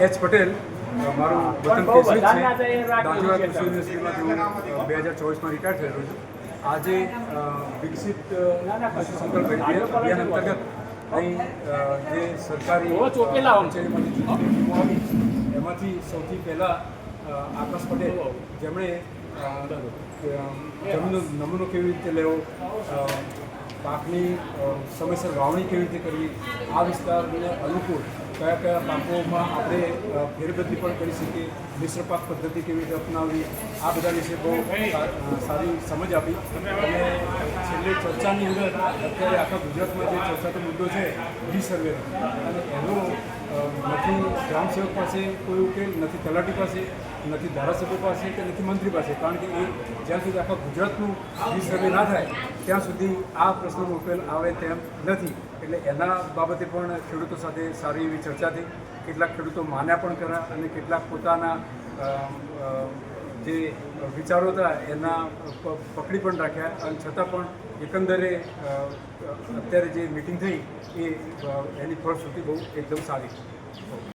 H Patel, મારું વતન કેસરી છે. દાંતીવાડા કૃષિ યુનિવર્સિટીમાંથી હું 2024માં રિટાયર થયેલો છું. આજે વિકસિત કૃષિ સંકલ્પ અભિયાન અંતર્ગત અહીં જે સરકારી એમાંથી સૌથી પહેલાં આકાશ પટેલ, જેમણે જમીનનો નમૂનો કેવી રીતે લેવો, પાકની સમયસર વાવણી કેવી રીતે કરવી, આ વિસ્તારને અનુકૂળ કયા કયા પાકોમાં આપણે ફેરબદલી પણ કરી શકીએ, મિશ્ર પાક પદ્ધતિ કેવી રીતે અપનાવવી, આ બધા વિશે બહુ સારી સમજ આપી. અને છેલ્લે ચર્ચાની અંદર અત્યારે આખા ગુજરાતમાં જે ચર્ચાતો મુદ્દો છે રિસર્વે, અને એનો નથી ગ્રામસેવક પાસે કોઈ ઉકેલ, નથી તલાટી પાસે, નથી ધારાસભ્ય પાસે કે નથી મંત્રી પાસે, કારણ કે એ જ્યાં સુધી આખા ગુજરાતનું રિસર્વે ના થાય ત્યાં સુધી આ પ્રશ્નનો ઉકેલ આવે તેમ નથી. એટલે એના બાબતે પણ ખેડૂતો સાથે સારી એવી ચર્ચા થઈ. કેટલાક ખેડૂતો માન્યા પણ ખરા અને કેટલાક પોતાના જે વિચારો હતા એના પકડી પણ રાખ્યા, અને છતાં પણ એકંદરે અત્યારે જે મિટિંગ થઈ એ એની ફળશ્રુતિ બહુ એકદમ સારી.